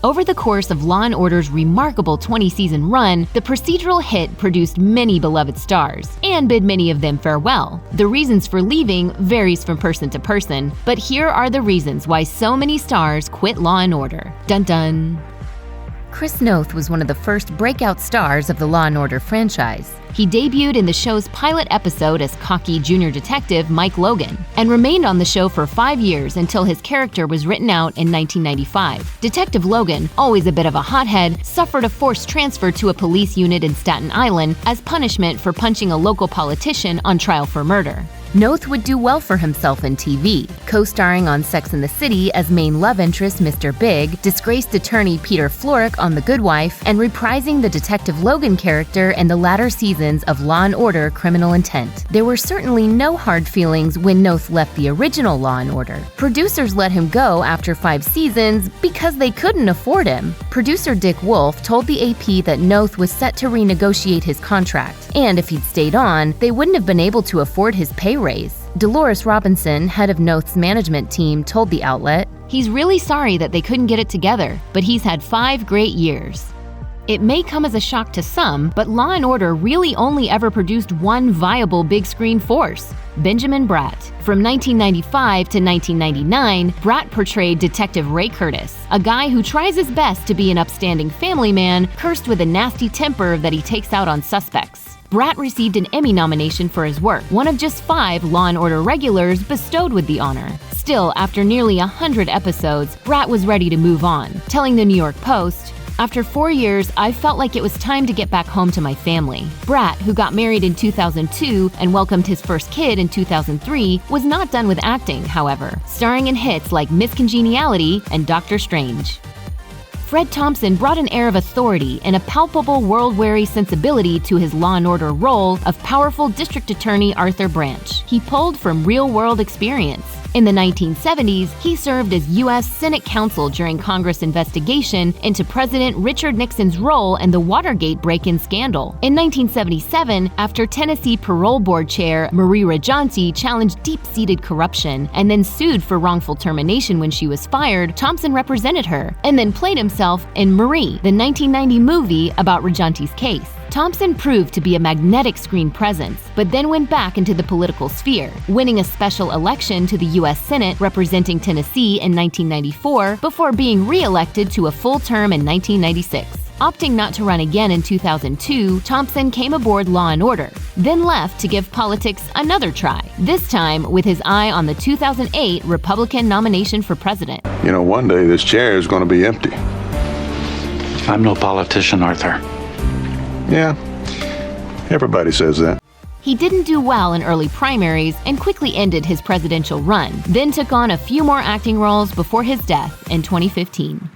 Over the course of Law & Order's remarkable 20-season run, the procedural hit produced many beloved stars, and bid many of them farewell. The reasons for leaving varies from person to person, but here are the reasons why so many stars quit Law & Order. Dun dun! Chris Noth was one of the first breakout stars of the Law & Order franchise. He debuted in the show's pilot episode as cocky junior detective Mike Logan, and remained on the show for 5 years until his character was written out in 1995. Detective Logan, always a bit of a hothead, suffered a forced transfer to a police unit in Staten Island as punishment for punching a local politician on trial for murder. Noth would do well for himself in TV, co-starring on Sex and the City as main love interest Mr. Big, disgraced attorney Peter Florek on The Good Wife, and reprising the Detective Logan character in the latter seasons of Law & Order: Criminal Intent. There were certainly no hard feelings when Noth left the original Law & Order. Producers let him go after 5 seasons because they couldn't afford him. Producer Dick Wolf told the AP that Noth was set to renegotiate his contract, and if he'd stayed on, they wouldn't have been able to afford his pay raise. Dolores Robinson, head of Noth's management team, told the outlet, "He's really sorry that they couldn't get it together, but he's had 5 great years." It may come as a shock to some, but Law & Order really only ever produced one viable big-screen force: Benjamin Bratt. From 1995 to 1999, Bratt portrayed Detective Ray Curtis, a guy who tries his best to be an upstanding family man, cursed with a nasty temper that he takes out on suspects. Bratt received an Emmy nomination for his work, one of just 5 Law & Order regulars bestowed with the honor. Still, after nearly 100 episodes, Bratt was ready to move on, telling the New York Post, "After 4 years, I felt like it was time to get back home to my family." Bratt, who got married in 2002 and welcomed his first kid in 2003, was not done with acting, however, starring in hits like Miss Congeniality and Doctor Strange. Fred Thompson brought an air of authority and a palpable world-weary sensibility to his Law & Order role of powerful District Attorney Arthur Branch. He pulled from real-world experience. In the 1970s, he served as U.S. Senate counsel during Congress' investigation into President Richard Nixon's role in the Watergate break-in scandal. In 1977, after Tennessee Parole Board Chair Marie Rajanti challenged deep-seated corruption and then sued for wrongful termination when she was fired, Thompson represented her and then played himself in Marie, the 1990 movie about Rajanti's case. Thompson proved to be a magnetic screen presence, but then went back into the political sphere, winning a special election to the U.S. Senate representing Tennessee in 1994 before being re-elected to a full term in 1996. Opting not to run again in 2002, Thompson came aboard Law & Order, then left to give politics another try, this time with his eye on the 2008 Republican nomination for president. You know, one day this chair is going to be empty. I'm no politician, Arthur. Yeah, everybody says that. He didn't do well in early primaries and quickly ended his presidential run, then took on a few more acting roles before his death in 2015.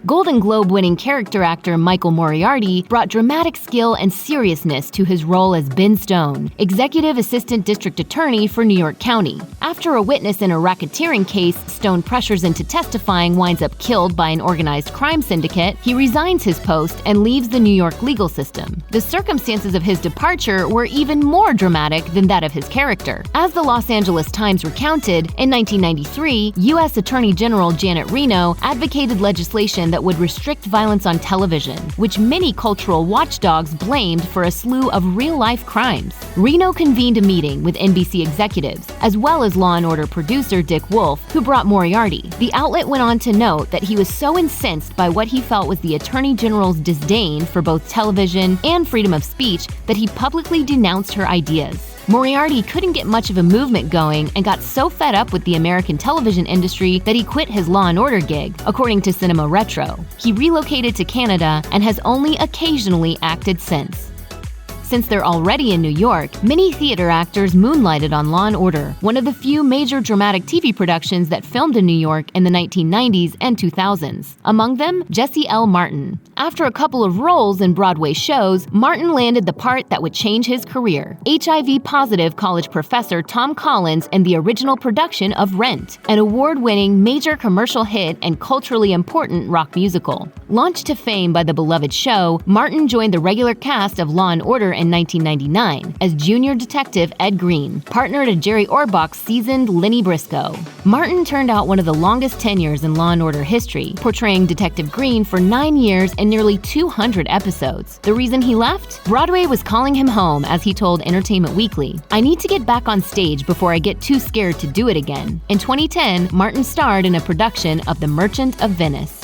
Golden Globe-winning character actor Michael Moriarty brought dramatic skill and seriousness to his role as Ben Stone, Executive Assistant District Attorney for New York County. After a witness in a racketeering case Stone pressures into testifying winds up killed by an organized crime syndicate, he resigns his post and leaves the New York legal system. The circumstances of his departure were even more dramatic than that of his character. As the Los Angeles Times recounted, in 1993, U.S. Attorney General Janet Reno advocated legislation that would restrict violence on television, which many cultural watchdogs blamed for a slew of real-life crimes. Reno convened a meeting with NBC executives, as well as Law & Order producer Dick Wolf, who brought Moriarty. The outlet went on to note that he was so incensed by what he felt was the Attorney General's disdain for both television and freedom of speech that he publicly denounced her ideas. Moriarty couldn't get much of a movement going and got so fed up with the American television industry that he quit his Law & Order gig, according to Cinema Retro. He relocated to Canada and has only occasionally acted since. Since they're already in New York, many theater actors moonlighted on Law & Order, one of the few major dramatic TV productions that filmed in New York in the 1990s and 2000s. Among them, Jesse L. Martin. After a couple of roles in Broadway shows, Martin landed the part that would change his career: HIV-positive college professor Tom Collins in the original production of Rent, an award-winning major commercial hit and culturally important rock musical. Launched to fame by the beloved show, Martin joined the regular cast of Law & Order in 1999 as junior detective Ed Green, partner to Jerry Orbach's seasoned Lenny Briscoe. Martin turned out one of the longest tenures in Law & Order history, portraying Detective Green for 9 years and nearly 200 episodes. The reason he left? Broadway was calling him home, as he told Entertainment Weekly. "I need to get back on stage before I get too scared to do it again." In 2010, Martin starred in a production of The Merchant of Venice.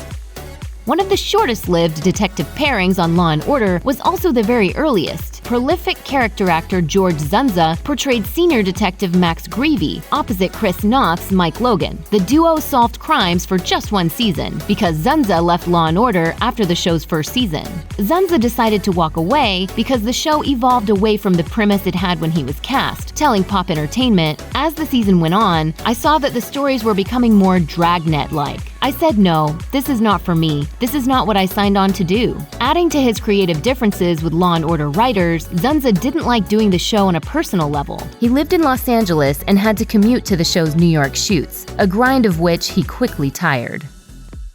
One of the shortest-lived detective pairings on Law & Order was also the very earliest. Prolific character actor George Dzundza portrayed senior detective Max Greevey opposite Chris Noth's Mike Logan. The duo solved crimes for just one season because Dzundza left Law & Order after the show's first season. Dzundza decided to walk away because the show evolved away from the premise it had when he was cast, telling Pop Entertainment, "As the season went on, I saw that the stories were becoming more Dragnet-like. I said no, this is not for me. This is not what I signed on to do." Adding to his creative differences with Law & Order writers, Dzundza didn't like doing the show on a personal level. He lived in Los Angeles and had to commute to the show's New York shoots, a grind of which he quickly tired.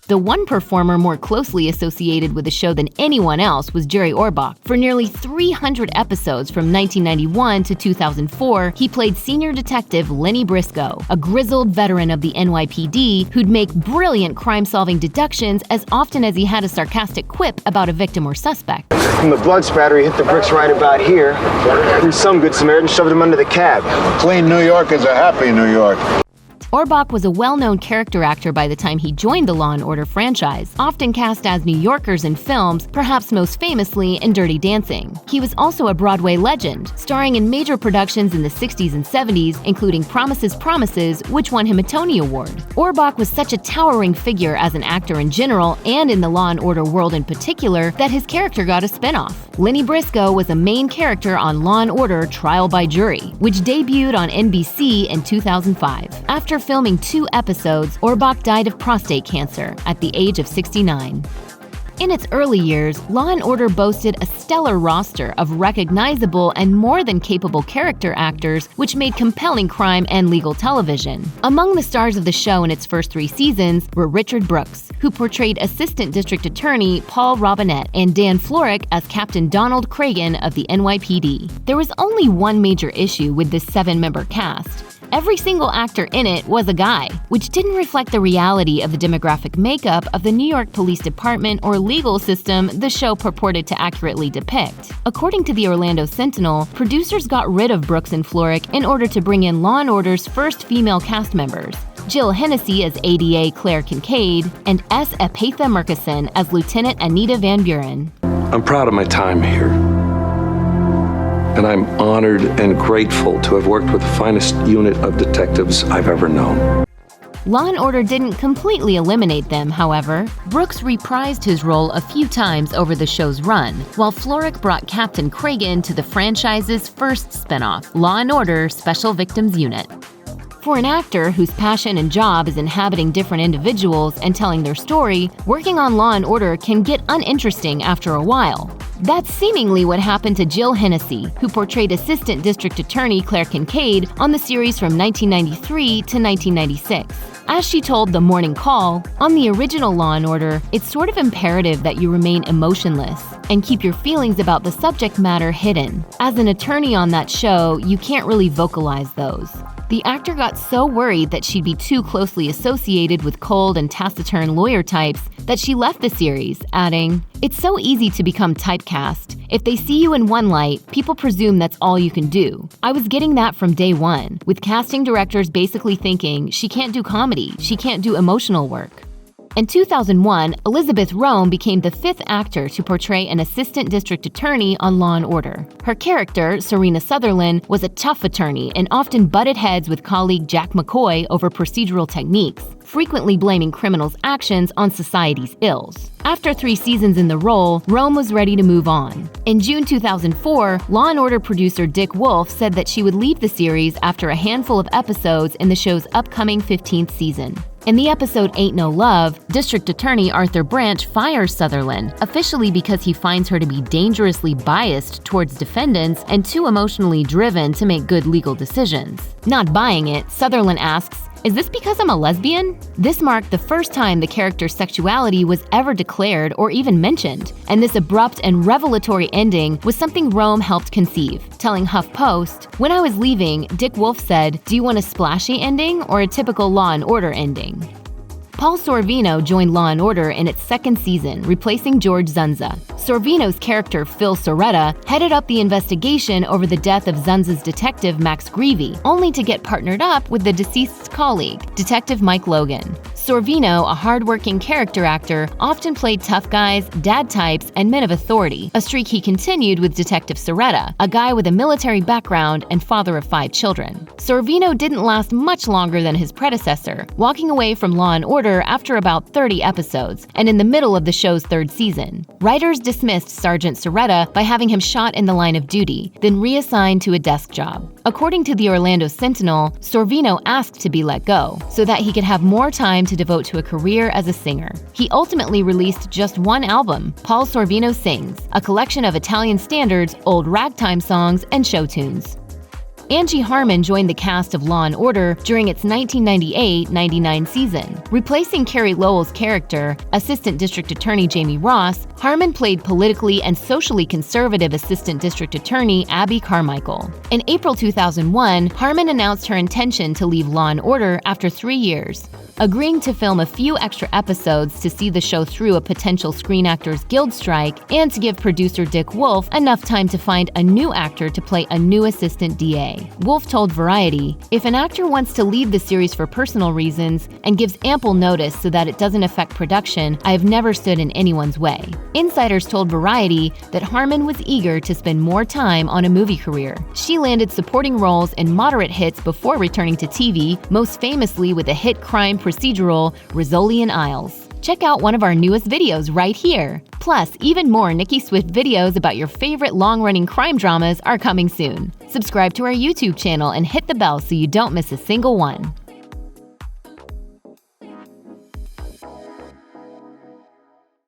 The one performer more closely associated with the show than anyone else was Jerry Orbach. For nearly 300 episodes from 1991 to 2004, he played senior detective Lenny Briscoe, a grizzled veteran of the NYPD who'd make brilliant crime-solving deductions as often as he had a sarcastic quip about a victim or suspect. From the blood spatter, he hit the bricks right about here. And some good Samaritan shoved him under the cab. Clean New York is a happy New York. Orbach was a well-known character actor by the time he joined the Law & Order franchise, often cast as New Yorkers in films, perhaps most famously in Dirty Dancing. He was also a Broadway legend, starring in major productions in the 60s and 70s, including Promises, Promises, which won him a Tony Award. Orbach was such a towering figure as an actor in general and in the Law & Order world in particular that his character got a spinoff. Lenny Briscoe was a main character on Law & Order Trial by Jury, which debuted on NBC in 2005. After filming 2 episodes, Orbach died of prostate cancer at the age of 69. In its early years, Law & Order boasted a stellar roster of recognizable and more than capable character actors, which made compelling crime and legal television. Among the stars of the show in its first 3 seasons were Richard Brooks, who portrayed Assistant District Attorney Paul Robinette, and Dan Florek as Captain Donald Cragen of the NYPD. There was only one major issue with this 7-member cast. Every single actor in it was a guy, which didn't reflect the reality of the demographic makeup of the New York Police Department or legal system the show purported to accurately depict. According to the Orlando Sentinel, producers got rid of Brooks and Florek in order to bring in Law & Order's first female cast members, Jill Hennessy as ADA Claire Kincaid, and S. Epatha Murkison as Lieutenant Anita Van Buren. I'm proud of my time here. And I'm honored and grateful to have worked with the finest unit of detectives I've ever known. Law & Order didn't completely eliminate them, however. Brooks reprised his role a few times over the show's run, while Florek brought Captain Cragen to the franchise's first spinoff, Law & Order Special Victims Unit. For an actor whose passion and job is inhabiting different individuals and telling their story, working on Law & Order can get uninteresting after a while. That's seemingly what happened to Jill Hennessy, who portrayed Assistant District Attorney Claire Kincaid on the series from 1993 to 1996. As she told The Morning Call, on the original Law & Order, it's sort of imperative that you remain emotionless and keep your feelings about the subject matter hidden. As an attorney on that show, you can't really vocalize those. The actor got so worried that she'd be too closely associated with cold and taciturn lawyer types that she left the series, adding, "It's so easy to become typecast. If they see you in one light, people presume that's all you can do. I was getting that from day one, with casting directors basically thinking she can't do comedy, she can't do emotional work." In 2001, Elizabeth Rohm became the 5th actor to portray an assistant district attorney on Law & Order. Her character, Serena Sutherland, was a tough attorney and often butted heads with colleague Jack McCoy over procedural techniques, frequently blaming criminals' actions on society's ills. After 3 seasons in the role, Rohm was ready to move on. In June 2004, Law & Order producer Dick Wolf said that she would leave the series after a handful of episodes in the show's upcoming 15th season. In the episode Ain't No Love, District Attorney Arthur Branch fires Sutherland, officially because he finds her to be dangerously biased towards defendants and too emotionally driven to make good legal decisions. Not buying it, Sutherland asks, Is this because I'm a lesbian? This marked the first time the character's sexuality was ever declared or even mentioned, and this abrupt and revelatory ending was something Rohm helped conceive, telling HuffPost, "When I was leaving, Dick Wolf said, 'Do you want a splashy ending or a typical Law & Order ending?'" Paul Sorvino joined Law & Order in its second season, replacing George Dzundza. Sorvino's character, Phil Soretta, headed up the investigation over the death of Dzundza's detective Max Greevy, only to get partnered up with the deceased's colleague, Detective Mike Logan. Sorvino, a hard-working character actor, often played tough guys, dad types, and men of authority, a streak he continued with Detective Soretta, a guy with a military background and father of 5 children. Sorvino didn't last much longer than his predecessor, walking away from Law & Order after about 30 episodes, and in the middle of the show's 3rd season. Writers dismissed Sergeant Soretta by having him shot in the line of duty, then reassigned to a desk job. According to the Orlando Sentinel, Sorvino asked to be let go, so that he could have more time to devote to a career as a singer. He ultimately released just one album, Paul Sorvino Sings, a collection of Italian standards, old ragtime songs, and show tunes. Angie Harmon joined the cast of Law & Order during its 1998-99 season. Replacing Carrie Lowell's character, Assistant District Attorney Jamie Ross, Harmon played politically and socially conservative Assistant District Attorney Abby Carmichael. In April 2001, Harmon announced her intention to leave Law & Order after 3 years. Agreeing to film a few extra episodes to see the show through a potential Screen Actors Guild strike and to give producer Dick Wolf enough time to find a new actor to play a new assistant DA. Wolf told Variety, "If an actor wants to leave the series for personal reasons and gives ample notice so that it doesn't affect production, I have never stood in anyone's way." Insiders told Variety that Harmon was eager to spend more time on a movie career. She landed supporting roles in moderate hits before returning to TV, most famously with the hit crime procedural Rizzoli and Isles. Check out one of our newest videos right here. Plus, even more Nicki Swift videos about your favorite long-running crime dramas are coming soon. Subscribe to our YouTube channel and hit the bell so you don't miss a single one.